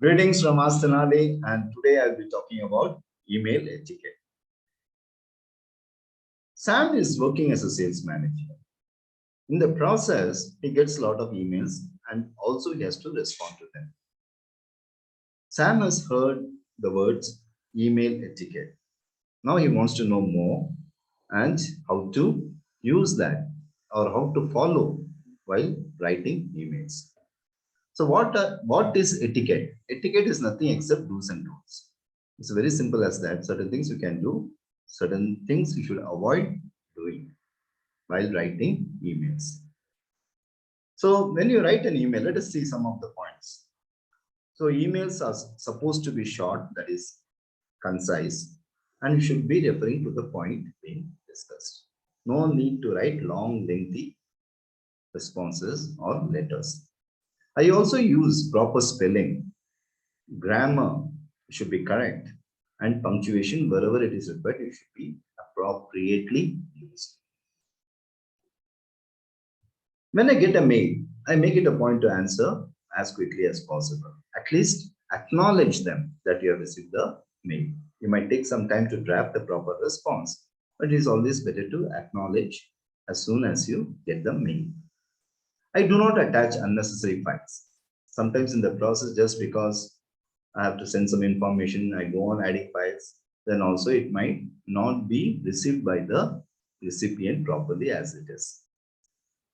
Greetings from Asktenali, and today I'll be talking about email etiquette. Sam is working as a sales manager. In the process, he gets a lot of emails and also he has to respond to them. Sam has heard the words email etiquette. Now he wants to know more and how to use that or how to follow while writing emails. So what is etiquette? Etiquette is nothing except do's and don'ts. It's very simple as that. Certain things you can do, certain things you should avoid doing while writing emails. So when you write an email, let us see some of the points. So emails are supposed to be short, that is concise, and you should be referring to the point being discussed. No need to write long, lengthy responses or letters. I also use proper spelling. Grammar should be correct, and punctuation, wherever it is required, it should be appropriately used. When I get a mail, I make it a point to answer as quickly as possible. At least acknowledge them that you have received the mail. You might take some time to draft the proper response, but it is always better to acknowledge as soon as you get the mail. I do not attach unnecessary files. Sometimes in the process, just because I have to send some information, I go on adding files, then also it might not be received by the recipient properly as it is.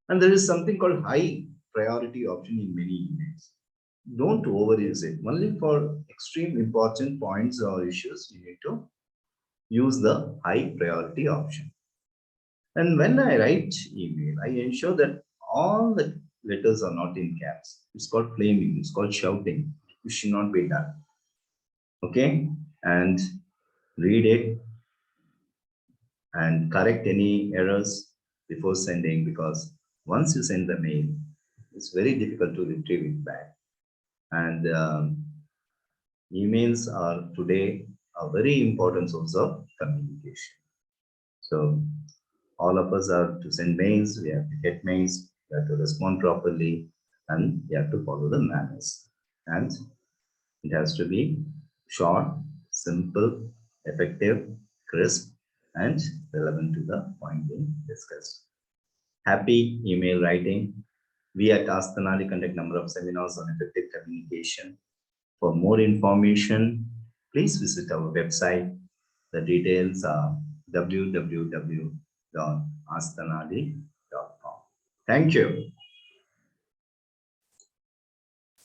And there is something called high priority option in many emails. Don't overuse it. Only for extreme important points or issues, you need to use the high priority option. And when I write email, I ensure that all the letters are not in caps. It's called flaming, it's called shouting. It should not be done. Okay, and read it and correct any errors before sending, because once you send the mail, it's very difficult to retrieve it back. And emails are today a very important source of communication. So all of us are to send mails, we have to get mails, we have to respond properly, and we have to follow the manners. And it has to be short, simple, effective, crisp, and relevant to the point being discussed. Happy email writing. We at Asktenali conduct number of seminars on effective communication. For more information, please visit our website. The details are www.asktenali.com. Thank you.